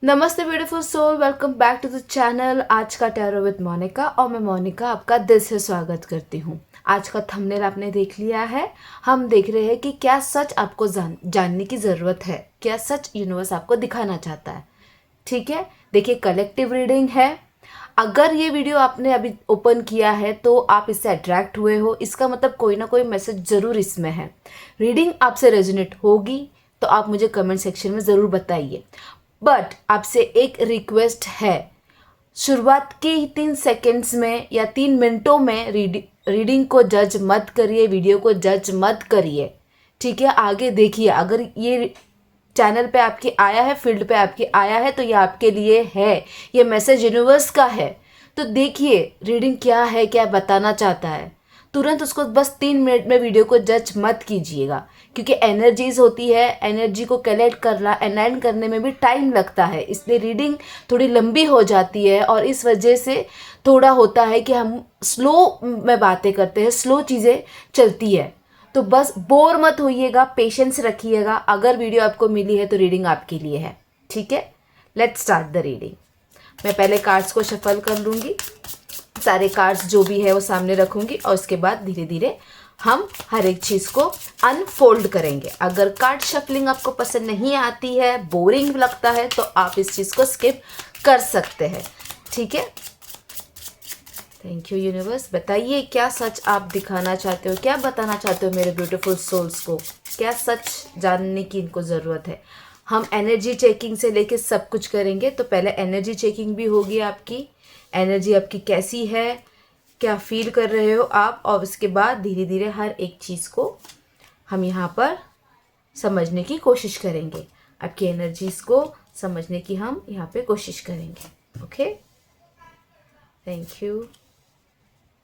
नमस्ते beautiful soul, welcome back to the channel. आज का टैरो विद मोनिका और मैं मोनिका आपका दिल से स्वागत करती हूँ। आज का थंबनेल आपने देख लिया है। हम देख रहे हैं कि क्या सच आपको जानने की ज़रूरत है, क्या सच यूनिवर्स आपको दिखाना चाहता है। ठीक है, देखिए कलेक्टिव रीडिंग है। अगर ये वीडियो आपने अभी ओपन किया है तो आप इससे अट्रैक्ट हुए हो, इसका मतलब कोई ना कोई मैसेज ज़रूर इसमें है। रीडिंग आपसे रेजोनेट होगी तो आप मुझे कमेंट सेक्शन में ज़रूर बताइए। बट आपसे एक रिक्वेस्ट है, शुरुआत के ही 3 सेकेंड्स में या 3 मिनटों में रीडिंग को जज मत करिए, वीडियो को जज मत करिए। ठीक है, आगे देखिए। अगर ये चैनल पे आपके आया है, फील्ड पे आपके आया है, तो ये आपके लिए है, ये मैसेज यूनिवर्स का है। तो देखिए रीडिंग क्या है, क्या बताना चाहता है। तुरंत उसको बस 3 मिनट में वीडियो को जज मत कीजिएगा, क्योंकि एनर्जीज होती है, एनर्जी को कलेक्ट करना, अलाइन करने में भी टाइम लगता है, इसलिए रीडिंग थोड़ी लंबी हो जाती है। और इस वजह से थोड़ा होता है कि हम स्लो में बातें करते हैं, स्लो चीज़ें चलती है। तो बस बोर मत होइएगा, पेशेंस रखिएगा। अगर वीडियो आपको मिली है तो रीडिंग आपके लिए है। ठीक है, लेट्स स्टार्ट द रीडिंग। मैं पहले कार्ड्स को शफल कर लूँगी, सारे कार्ड्स जो भी है वो सामने रखूँगी और उसके बाद धीरे धीरे हम हर एक चीज़ को अनफोल्ड करेंगे। अगर कार्ड शफलिंग आपको पसंद नहीं आती है, बोरिंग लगता है, तो आप इस चीज़ को स्किप कर सकते हैं। ठीक है, थैंक यू यूनिवर्स। बताइए क्या सच आप दिखाना चाहते हो, क्या बताना चाहते हो मेरे ब्यूटीफुल सोल्स को, क्या सच जानने की इनको ज़रूरत है। हम एनर्जी चेकिंग से लेके सब कुछ करेंगे। तो पहले एनर्जी चेकिंग भी होगी, आपकी एनर्जी आपकी कैसी है, क्या फील कर रहे हो आप, और उसके बाद धीरे धीरे हर एक चीज़ को हम यहाँ पर समझने की कोशिश करेंगे। आपकी एनर्जीज़ को समझने की हम यहाँ पे कोशिश करेंगे। Okay, thank you,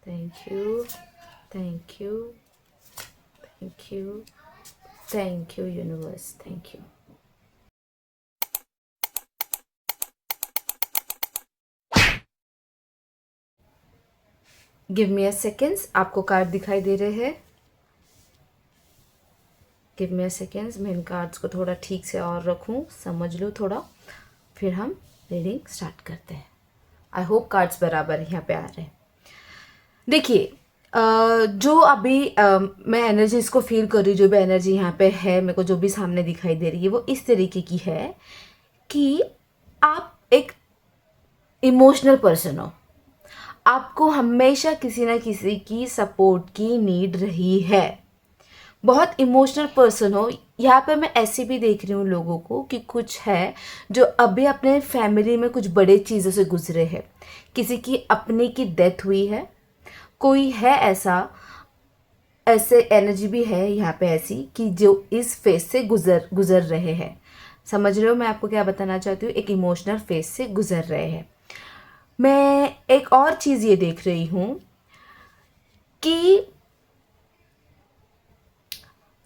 thank you, thank you, thank you, thank you universe, thank you। Give me a seconds, आपको कार्ड दिखाई दे रहे हैं? गिव मी अ सेकेंड्स, मैं इन कार्ड्स को थोड़ा ठीक से और रखूं, समझ लूँ थोड़ा, फिर हम रीडिंग स्टार्ट करते हैं। आई होप कार्ड्स बराबर यहाँ पे आ रहे हैं। देखिए जो अभी मैं एनर्जी इसको फील कर रही हूँ, जो भी एनर्जी यहाँ पे है, मेरे को जो भी सामने दिखाई दे रही है, वो इस तरीके की है कि आप एक इमोशनल पर्सन हो। आपको हमेशा किसी ना किसी की सपोर्ट की नीड रही है। बहुत इमोशनल पर्सन हो। यहाँ पे मैं ऐसे भी देख रही हूँ लोगों को कि कुछ है जो अभी अपने फैमिली में कुछ बड़े चीज़ों से गुजरे हैं। किसी की अपने की डेथ हुई है, कोई है ऐसा, ऐसे एनर्जी भी है यहाँ पे ऐसी कि जो इस फेज से गुजर गुजर रहे हैं। समझ रहे हो मैं आपको क्या बताना चाहती हूँ? एक इमोशनल फेज से गुजर रहे हैं। मैं एक और चीज़ ये देख रही हूँ कि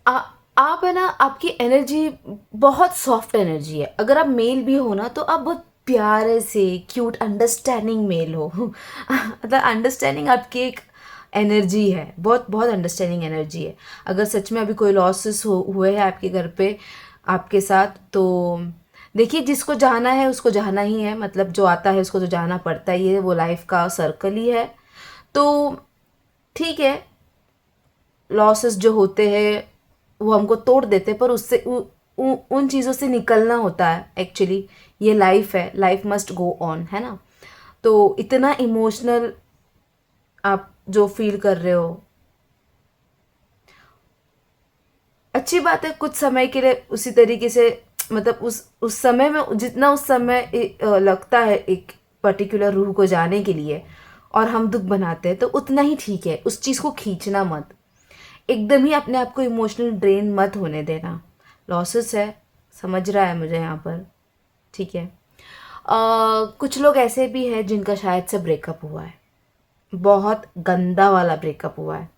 आ, आप है ना, आपकी एनर्जी बहुत सॉफ्ट एनर्जी है। अगर आप मेल भी हो ना, तो आप बहुत प्यारे से क्यूट अंडरस्टैंडिंग मेल हो। मतलब अंडरस्टैंडिंग आपकी एक एनर्जी है, बहुत बहुत अंडरस्टैंडिंग एनर्जी है। अगर सच में अभी कोई लॉसेस हुए हैं आपके घर पे आपके साथ, तो देखिए जिसको जाना है उसको जाना ही है। मतलब जो आता है उसको तो जाना पड़ता ही है, वो लाइफ का सर्कल ही है। तो ठीक है, लॉसेस जो होते हैं वो हमको तोड़ देते हैं, पर उससे उन चीज़ों से निकलना होता है एक्चुअली। ये लाइफ है, लाइफ मस्ट गो ऑन, है ना। तो इतना इमोशनल आप जो फील कर रहे हो, अच्छी बात है। कुछ समय के लिए उसी तरीके से, मतलब उस समय में जितना उस समय लगता है एक पर्टिकुलर रूह को जाने के लिए, और हम दुख बनाते हैं, तो उतना ही ठीक है। उस चीज़ को खींचना मत, एकदम ही अपने आप को इमोशनल ड्रेन मत होने देना। लॉसेस है, समझ रहा है मुझे यहाँ पर, ठीक है। कुछ लोग ऐसे भी हैं जिनका शायद से ब्रेकअप हुआ है, बहुत गंदा वाला ब्रेकअप हुआ है।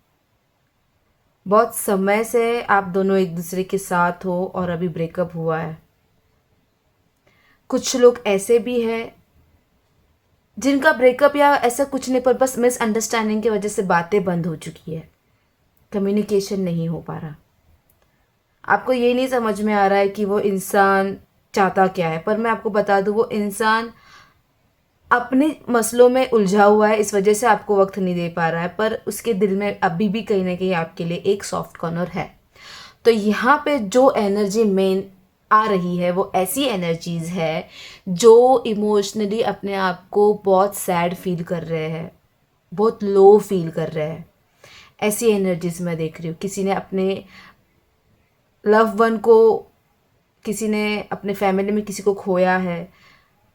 बहुत समय से आप दोनों एक दूसरे के साथ हो और अभी ब्रेकअप हुआ है। कुछ लोग ऐसे भी हैं जिनका ब्रेकअप या ऐसा कुछ नहीं, पर बस मिसअंडरस्टैंडिंग की वजह से बातें बंद हो चुकी है, कम्युनिकेशन नहीं हो पा रहा। आपको ये नहीं समझ में आ रहा है कि वो इंसान चाहता क्या है। पर मैं आपको बता दूँ, वो इंसान अपने मसलों में उलझा हुआ है, इस वजह से आपको वक्त नहीं दे पा रहा है, पर उसके दिल में अभी भी कहीं ना कहीं आपके लिए एक सॉफ्ट कॉर्नर है। तो यहाँ पे जो एनर्जी मेन आ रही है वो ऐसी एनर्जीज है जो इमोशनली अपने आप को बहुत सैड फील कर रहे हैं, बहुत लो फील कर रहे हैं। ऐसी एनर्जीज मैं देख रही हूँ। किसी ने अपने लव वन को, किसी ने अपने फैमिली में किसी को खोया है,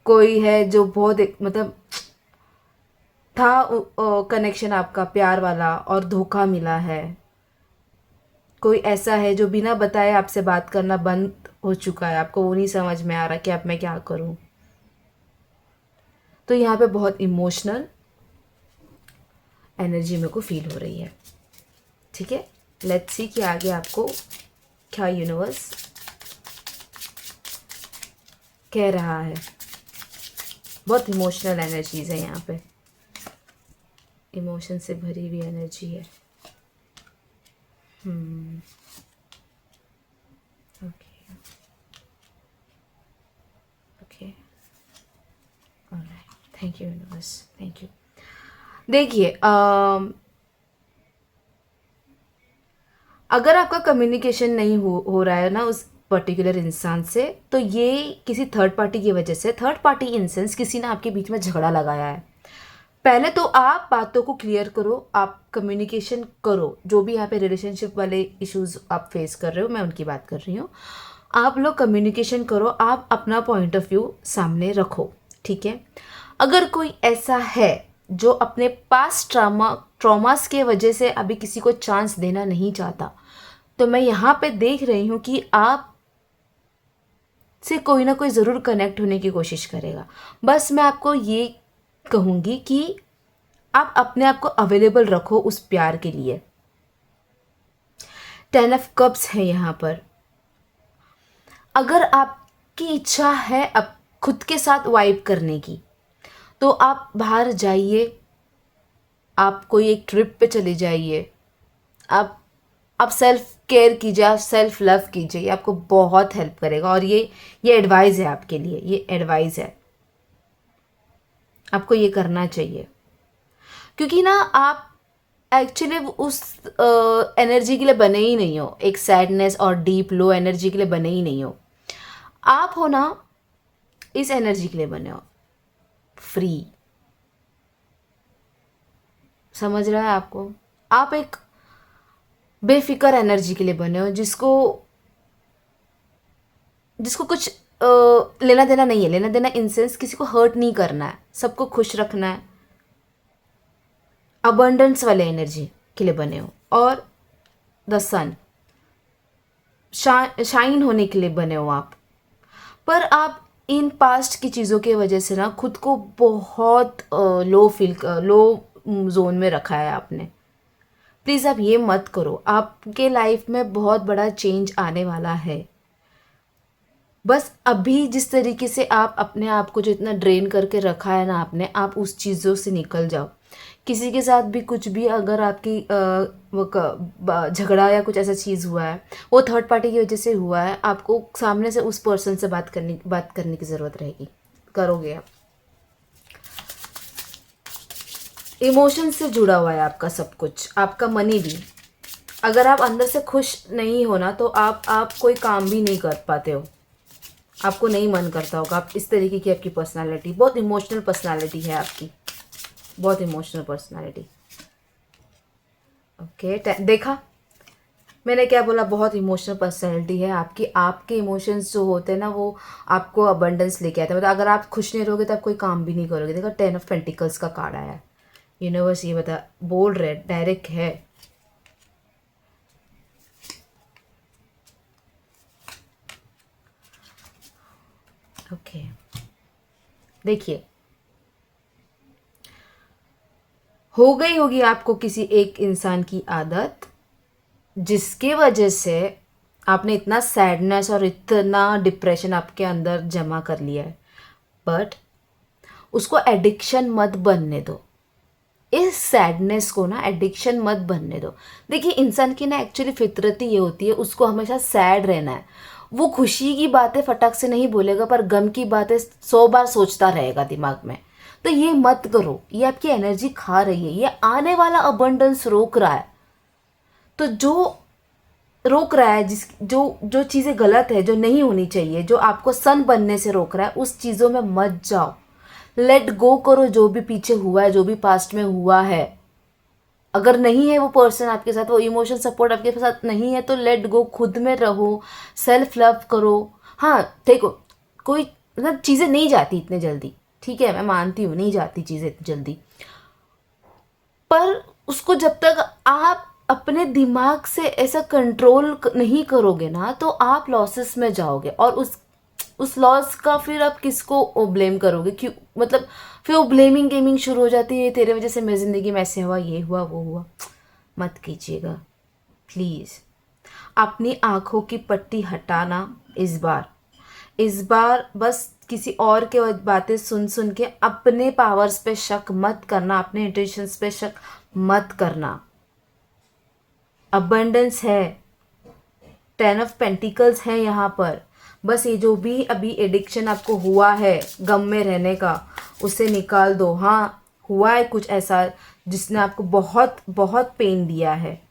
कोई है जो बहुत मतलब था कनेक्शन आपका प्यार वाला और धोखा मिला है। कोई ऐसा है जो बिना बताए आपसे बात करना बंद हो चुका है, आपको वो नहीं समझ में आ रहा कि अब मैं क्या करूं। तो यहाँ पे बहुत इमोशनल एनर्जी मेरे को फील हो रही है। ठीक है, लेट्स सी कि आगे आपको क्या यूनिवर्स कह रहा है। बहुत इमोशनल एनर्जीज है यहाँ पे, इमोशन से भरी हुई एनर्जी है। Okay okay, alright, thank you universe, thank you. देखिए, अगर आपका कम्युनिकेशन नहीं हो रहा है ना उस पर्टिकुलर इंसान से, तो ये किसी थर्ड पार्टी की वजह से, थर्ड पार्टी इन सेंस किसी ने आपके बीच में झगड़ा लगाया है। पहले तो आप बातों को क्लियर करो, आप कम्युनिकेशन करो। जो भी यहाँ पे रिलेशनशिप वाले इश्यूज आप फेस कर रहे हो, मैं उनकी बात कर रही हूँ। आप लोग कम्युनिकेशन करो, आप अपना पॉइंट ऑफ व्यू सामने रखो। ठीक है, अगर कोई ऐसा है जो अपने पास ट्रॉमास के वजह से अभी किसी को चांस देना नहीं चाहता, तो मैं यहाँ पे देख रही हूँ कि आप से कोई ना कोई ज़रूर कनेक्ट होने की कोशिश करेगा। बस मैं आपको ये कहूँगी कि आप अपने आप को अवेलेबल रखो उस प्यार के लिए। 10 ऑफ कप्स है यहाँ पर। अगर आपकी इच्छा है अब खुद के साथ वाइब करने की, तो आप बाहर जाइए, आप कोई एक ट्रिप पे चले जाइए, आप सेल्फ केयर कीजिए, आप सेल्फ लव कीजिए। ये आपको बहुत हेल्प करेगा। और ये एडवाइस है आपके लिए, ये एडवाइस है, आपको ये करना चाहिए। क्योंकि ना आप एक्चुअली उस एनर्जी के लिए बने ही नहीं हो, एक सैडनेस और डीप लो एनर्जी के लिए बने ही नहीं हो। आप हो ना इस एनर्जी के लिए बने हो, फ्री। समझ रहा है आपको? आप एक बेफिक्र एनर्जी के लिए बने हो, जिसको जिसको कुछ लेना देना नहीं है। लेना देना इन सेंस किसी को हर्ट नहीं करना है, सबको खुश रखना है। अबंडेंस वाले एनर्जी के लिए बने हो। और द सन, शाइन होने के लिए बने हो आप। पर आप इन पास्ट की चीज़ों की वजह से ना खुद को बहुत लो जोन में रखा है आपने। प्लीज़ आप ये मत करो। आपके लाइफ में बहुत बड़ा चेंज आने वाला है। बस अभी जिस तरीके से आप अपने आप को जो इतना ड्रेन करके रखा है ना आपने, आप उस चीज़ों से निकल जाओ। किसी के साथ भी कुछ भी अगर आपकी झगड़ा या कुछ ऐसा चीज़ हुआ है, वो थर्ड पार्टी की वजह से हुआ है, आपको सामने से उस पर्सन से बात करने की ज़रूरत रहेगी, करोगे आप। इमोशन से जुड़ा हुआ है आपका सब कुछ, आपका मनी भी। अगर आप अंदर से खुश नहीं हो ना, तो आप कोई काम भी नहीं कर पाते हो, आपको नहीं मन करता होगा। आप इस तरीके की आपकी पर्सनालिटी, बहुत इमोशनल पर्सनालिटी है आपकी, बहुत इमोशनल पर्सनालिटी। ओके, देखा मैंने क्या बोला? बहुत इमोशनल पर्सनालिटी है आपकी। आपके इमोशंस जो होते हैं ना, वो आपको अबंडेंस लेके आते हैं। मतलब अगर आप खुश नहीं रहोगे तो आप कोई काम भी नहीं करोगे। देखा, 10 ऑफ पेंटिकल्स का कार्ड आया है। यूनिवर्स ये बोल रहे, डायरेक्ट है। ओके, देखिए, हो गई होगी आपको किसी एक इंसान की आदत, जिसके वजह से आपने इतना सैडनेस और इतना डिप्रेशन आपके अंदर जमा कर लिया है। बट उसको एडिक्शन मत बनने दो। इस सैडनेस को ना एडिक्शन मत बनने दो। देखिए, इंसान की ना एक्चुअली फितरत ही ये होती है, उसको हमेशा सैड रहना है। वो खुशी की बातें फटाक से नहीं बोलेगा, पर गम की बातें 100 बार सोचता रहेगा दिमाग में। तो ये मत करो, ये आपकी एनर्जी खा रही है, ये आने वाला अबंडेंस रोक रहा है। तो जो रोक रहा है, जिस जो जो चीज़ें गलत है, जो नहीं होनी चाहिए, जो आपको सन बनने से रोक रहा है, उस चीज़ों में मत जाओ। लेट गो करो जो भी पीछे हुआ है, जो भी पास्ट में हुआ है। अगर नहीं है वो पर्सन आपके साथ, वो इमोशन सपोर्ट आपके साथ नहीं है, तो लेट गो, खुद में रहो, सेल्फ लव करो। हाँ देखो, कोई मतलब चीज़ें नहीं जाती इतने जल्दी, ठीक है, मैं मानती हूँ नहीं जाती चीज़ें इतनी जल्दी, पर उसको जब तक आप अपने दिमाग से ऐसा कंट्रोल नहीं करोगे ना, तो आप लॉसेस में जाओगे। और उस लॉस का फिर आप किसको ब्लेम करोगे? क्यों, मतलब फिर वो ब्लेमिंग गेमिंग शुरू हो जाती है, तेरे वजह से मेरी ज़िंदगी में ऐसे हुआ, ये हुआ, वो हुआ। मत कीजिएगा प्लीज़। अपनी आँखों की पट्टी हटाना इस बार बस किसी और के बातें सुन सुन के अपने पावर्स पे शक मत करना, अपने इंटेंशंस पे शक मत करना। अबंडेंस है, 10 ऑफ पेंटिकल्स है यहाँ पर। बस ये जो भी अभी एडिक्शन आपको हुआ है गम में रहने का, उसे निकाल दो। हाँ, हुआ है कुछ ऐसा जिसने आपको बहुत बहुत पेन दिया है,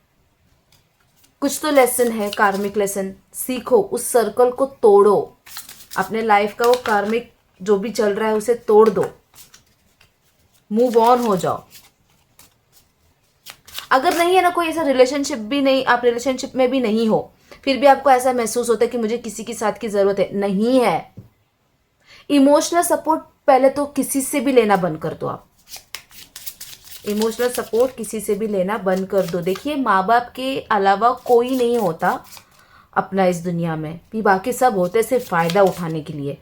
कुछ तो लेसन है, कार्मिक लेसन सीखो, उस सर्कल को तोड़ो, अपने लाइफ का वो कार्मिक जो भी चल रहा है उसे तोड़ दो, मूव ऑन हो जाओ। अगर नहीं है ना कोई ऐसा रिलेशनशिप भी नहीं, आप रिलेशनशिप में भी नहीं हो, फिर भी आपको ऐसा महसूस होता है कि मुझे किसी के साथ की ज़रूरत है, नहीं है। इमोशनल सपोर्ट पहले तो किसी से भी लेना बंद कर दो। आप इमोशनल सपोर्ट किसी से भी लेना बंद कर दो। देखिए, माँ बाप के अलावा कोई नहीं होता अपना इस दुनिया में, भी बाकी सब होते हैं सिर्फ फ़ायदा उठाने के लिए,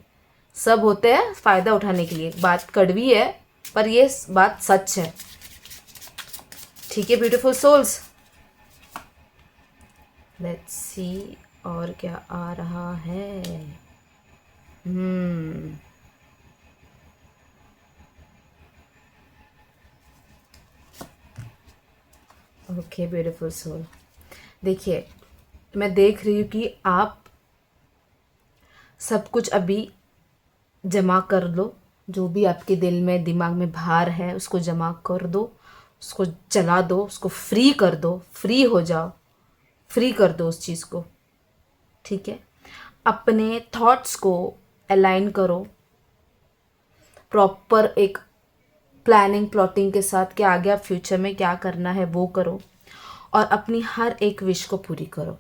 सब होते हैं फ़ायदा उठाने के लिए। बात कड़वी है पर ये बात सच है, ठीक है ब्यूटीफुल सोल्स। लेट्स सी और क्या आ रहा है। ओके ब्यूटीफुल सोल, देखिए मैं देख रही हूँ कि आप सब कुछ अभी जमा कर लो, जो भी आपके दिल में दिमाग में भार है उसको जमा कर दो, उसको जला दो, उसको फ्री कर दो, फ्री हो जाओ, फ्री कर दो उस चीज़ को, ठीक है। अपने थॉट्स को अलाइन करो प्रॉपर एक प्लानिंग प्लॉटिंग के साथ कि आगे आप फ्यूचर में क्या करना है वो करो, और अपनी हर एक विश को पूरी करो।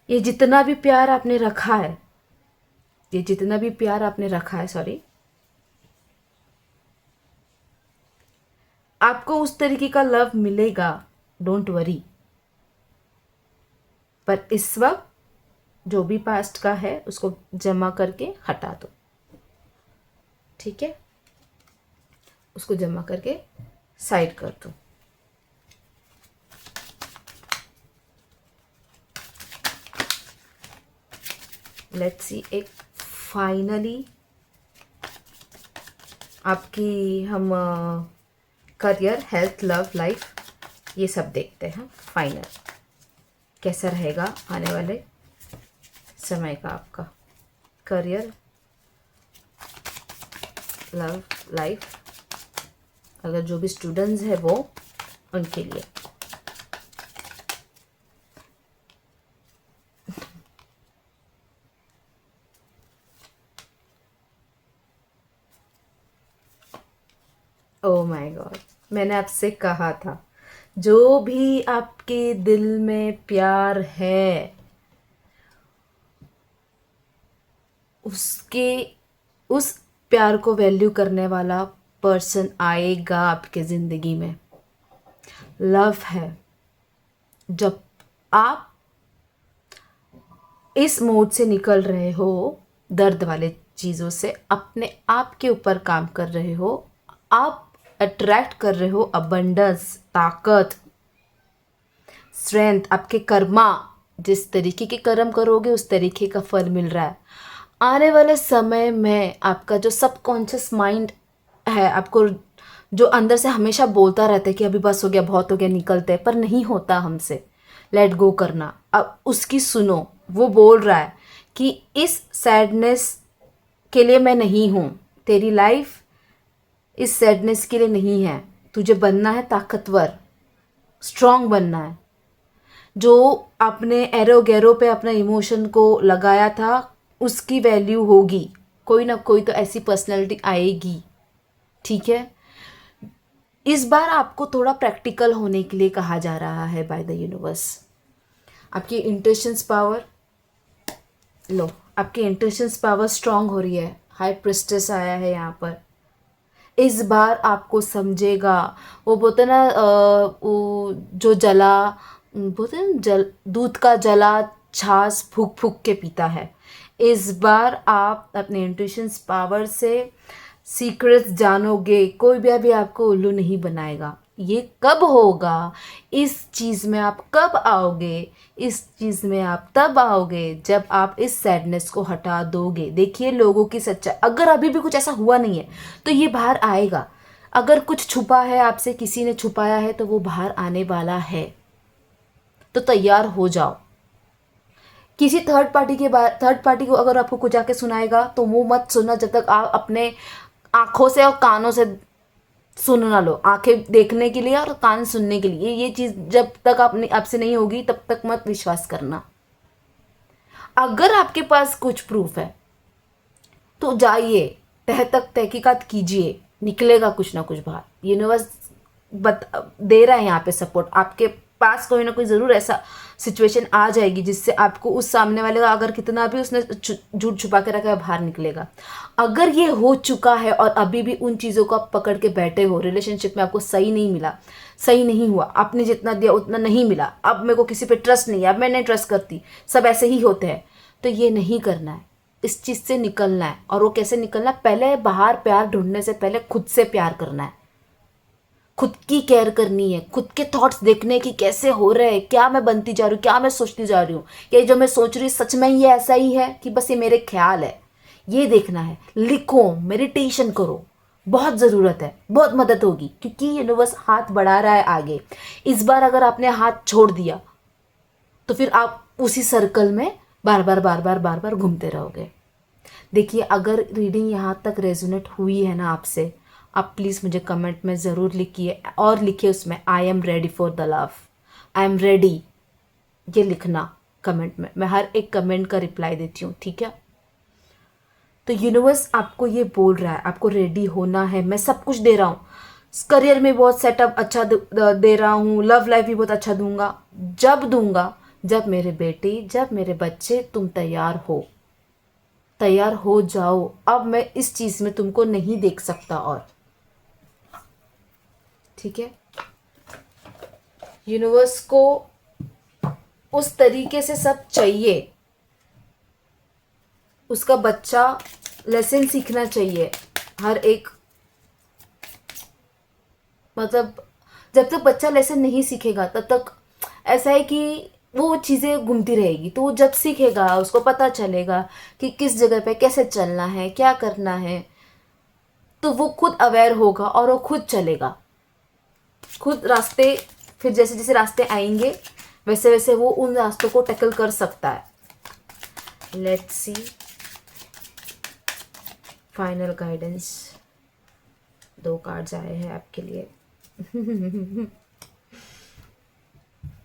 ये जितना भी प्यार आपने रखा है, ये जितना भी प्यार आपने रखा है, सॉरी, आपको उस तरीके का लव मिलेगा, डोंट वरी। पर इस वक्त जो भी पास्ट का है उसको जमा करके हटा दो, ठीक है, उसको जमा करके साइड कर दो। लेट्स सी, एक फाइनली आपकी हम करियर, हेल्थ, लव, लाइफ, ये सब देखते हैं। फाइनल कैसा रहेगा आने वाले समय का आपका करियर, लव, लाइफ, अगर जो भी स्टूडेंट्स हैं वो, उनके लिए। ओह माय गॉड, मैंने आपसे कहा था, जो भी आपके दिल में प्यार है उसके उस प्यार को वैल्यू करने वाला पर्सन आएगा आपके ज़िंदगी में। लव है, जब आप इस मोड से निकल रहे हो, दर्द वाले चीज़ों से अपने आप के ऊपर काम कर रहे हो, आप अट्रैक्ट कर रहे हो अबंडेंस, ताकत, स्ट्रेंथ, आपके कर्मा, जिस तरीके के कर्म करोगे उस तरीके का फल मिल रहा है। आने वाले समय में आपका जो सबकॉन्शियस माइंड है, आपको जो अंदर से हमेशा बोलता रहता है कि अभी बस हो गया, बहुत हो गया, निकलते हैं, पर नहीं होता हमसे, लेट गो करना। अब उसकी सुनो, वो बोल रहा है कि इस सैडनेस के लिए मैं नहीं हूँ, तेरी लाइफ इस सैडनेस के लिए नहीं है। तुझे बनना है ताकतवर, स्ट्रांग बनना है। जो आपने एरो गैरो पे अपना इमोशन को लगाया था, उसकी वैल्यू होगी। कोई ना कोई तो ऐसी पर्सनैलिटी आएगी, ठीक है। इस बार आपको थोड़ा प्रैक्टिकल होने के लिए कहा जा रहा है बाय द यूनिवर्स। आपकी इंट्यूशंस पावर लो, आपकी इंट्यूशंस पावर स्ट्रांग हो रही है। हाई प्रिस्टेस आया है यहाँ पर। इस बार आपको समझेगा। वो बोलते ना वो जो जला, बोलते ना जल, दूध का जला छाछ फूक फूक के पीता है। इस बार आप अपने इंट्यूशंस पावर से सीक्रेट्स जानोगे। कोई भी अभी आपको उल्लू नहीं बनाएगा। ये कब होगा? इस चीज़ में आप कब आओगे? इस चीज़ में आप तब आओगे जब आप इस सैडनेस को हटा दोगे। देखिए लोगों की सच्चाई, अगर अभी भी कुछ ऐसा हुआ नहीं है तो ये बाहर आएगा। अगर कुछ छुपा है आपसे, किसी ने छुपाया है, तो वो बाहर आने वाला है। तो तैयार हो जाओ। किसी थर्ड पार्टी को अगर आपको कुछ आके सुनाएगा तो वो मत सुनना जब तक आप अपने आंखों से और कानों से सुन ना लो। आंखें देखने के लिए और कान सुनने के लिए, ये चीज़ जब तक आपसे नहीं होगी तब तक मत विश्वास करना। अगर आपके पास कुछ प्रूफ है तो जाइए, तह तक तहकीकात कीजिए, निकलेगा कुछ ना कुछ बाहर। यूनिवर्स दे रहा है यहाँ पे सपोर्ट। आपके पास कोई ना कोई ज़रूर ऐसा सिचुएशन आ जाएगी जिससे आपको उस सामने वाले का, अगर कितना भी उसने झूठ छुपा के रखा है, बाहर निकलेगा। अगर ये हो चुका है और अभी भी उन चीज़ों को आप पकड़ के बैठे हो, रिलेशनशिप में आपको सही नहीं मिला, सही नहीं हुआ, आपने जितना दिया उतना नहीं मिला, अब मेरे को किसी पे ट्रस्ट नहीं है, अब मैं नहीं ट्रस्ट करती, सब ऐसे ही होते हैं, तो ये नहीं करना है। इस चीज़ से निकलना है। और वो कैसे निकलना है? पहले बाहर प्यार ढूंढने से पहले खुद से प्यार करना है। खुद की केयर करनी है। खुद के थॉट्स देखने की कैसे हो रहे हैं, क्या मैं बनती जा रही हूँ, क्या मैं सोचती जा रही हूँ, ये जो मैं सोच रही सच में ये ऐसा ही है कि बस ये मेरे ख्याल है, ये देखना है। लिखो, मेडिटेशन करो, बहुत ज़रूरत है, बहुत मदद होगी, क्योंकि यूनिवर्स हाथ बढ़ा रहा है आगे। इस बार अगर आपने हाथ छोड़ दिया तो फिर आप उसी सर्कल में बार बार बार बार बार बार घूमते रहोगे। देखिए, अगर रीडिंग यहाँ तक रेजोनेट हुई है ना आपसे, आप प्लीज़ मुझे कमेंट में ज़रूर लिखिए और लिखिए उसमें I am ready for the love, I am ready, ये लिखना कमेंट में। मैं हर एक कमेंट का रिप्लाई देती हूँ, ठीक है। तो यूनिवर्स आपको ये बोल रहा है, आपको रेडी होना है। मैं सब कुछ दे रहा हूँ, करियर में बहुत सेटअप अच्छा दे रहा हूँ, लव लाइफ भी बहुत अच्छा दूंगा। जब दूंगा, जब मेरे बेटी, जब मेरे बच्चे, तुम तैयार हो, तैयार हो जाओ। अब मैं इस चीज़ में तुमको नहीं देख सकता और, ठीक है। यूनिवर्स को उस तरीके से सब चाहिए, उसका बच्चा लेसन सीखना चाहिए हर एक। मतलब जब तक बच्चा लेसन नहीं सीखेगा तब तक ऐसा है कि वो चीज़ें घूमती रहेगी। तो वो जब सीखेगा, उसको पता चलेगा कि किस जगह पे कैसे चलना है, क्या करना है, तो वो खुद अवेयर होगा और वो खुद चलेगा। खुद रास्ते, फिर जैसे जैसे रास्ते आएंगे वैसे वैसे वो उन रास्तों को टैकल कर सकता है। Let's see final guidance. 2 cards आए हैं आपके लिए।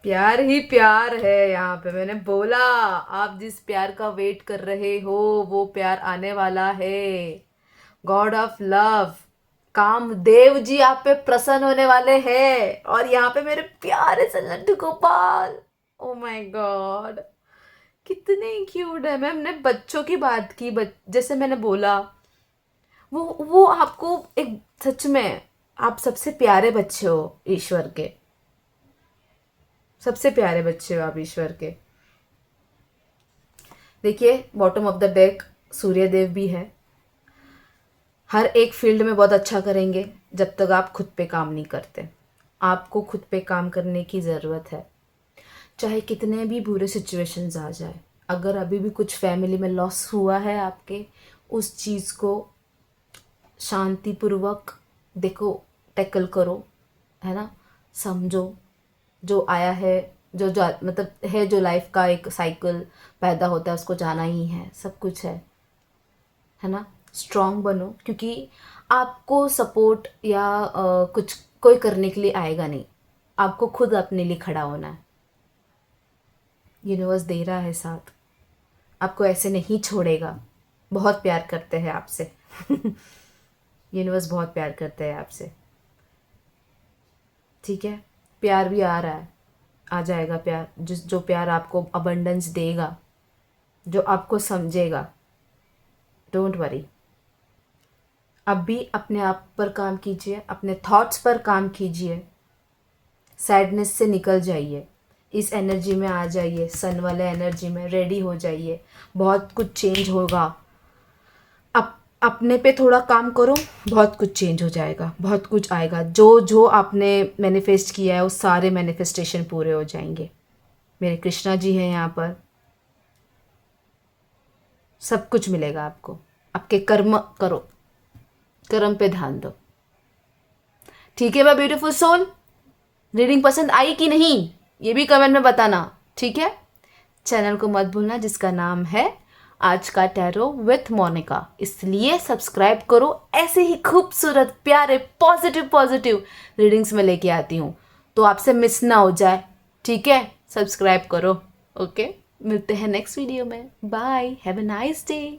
प्यार ही प्यार है यहाँ पे। मैंने बोला, आप जिस प्यार का वेट कर रहे हो वो प्यार आने वाला है। गॉड ऑफ लव, कामदेव जी आप पे प्रसन्न होने वाले हैं। और यहाँ पे मेरे प्यारे से Laddu Gopal, oh my god, कितने क्यूट है। मैंने बच्चों की बात की, जैसे मैंने बोला, वो आपको एक, सच में आप सबसे प्यारे बच्चे हो ईश्वर के, सबसे प्यारे बच्चे हो आप ईश्वर के। देखिए बॉटम ऑफ द डेक सूर्य देव भी है। हर एक फील्ड में बहुत अच्छा करेंगे जब तक आप खुद पे काम नहीं करते। आपको खुद पे काम करने की ज़रूरत है, चाहे कितने भी बुरे सिचुएशंस आ जाए। अगर अभी भी कुछ फैमिली में लॉस हुआ है आपके, उस चीज़ को शांतिपूर्वक देखो, टैकल करो, है ना। समझो जो आया है मतलब है, जो लाइफ का एक साइकिल पैदा होता है उसको जाना ही है, सब कुछ है ना। स्ट्रांग बनो, क्योंकि आपको सपोर्ट या कुछ कोई करने के लिए आएगा नहीं, आपको खुद अपने लिए खड़ा होना है। यूनिवर्स दे रहा है साथ, आपको ऐसे नहीं छोड़ेगा। बहुत प्यार करते हैं आपसे यूनिवर्स बहुत प्यार करते हैं आपसे, ठीक है। प्यार भी आ रहा है, आ जाएगा प्यार, जो प्यार आपको अबंडेंस देगा, जो आपको समझेगा। Don't worry. अब भी अपने आप पर काम कीजिए, अपने थॉट्स पर काम कीजिए, सैडनेस से निकल जाइए, इस एनर्जी में आ जाइए, सन वाले एनर्जी में रेडी हो जाइए। बहुत कुछ चेंज होगा। अपने पे थोड़ा काम करो, बहुत कुछ चेंज हो जाएगा, बहुत कुछ आएगा। जो जो आपने मैनिफेस्ट किया है वो सारे मैनिफेस्टेशन पूरे हो जाएंगे। मेरे कृष्णा जी हैं यहाँ पर, सब कुछ मिलेगा आपको। आपके कर्म करो, कर्म पे ध्यान दो, ठीक है। माय ब्यूटीफुल सोल, रीडिंग पसंद आई कि नहीं ये भी कमेंट में बताना, ठीक है। चैनल को मत भूलना, जिसका नाम है आज का टैरो विथ मोनिका, इसलिए सब्सक्राइब करो। ऐसे ही खूबसूरत प्यारे पॉजिटिव पॉजिटिव रीडिंग्स में लेके आती हूँ, तो आपसे मिस ना हो जाए, ठीक है। सब्सक्राइब करो, ओके। मिलते हैं नेक्स्ट वीडियो में। Bye, have a nice day.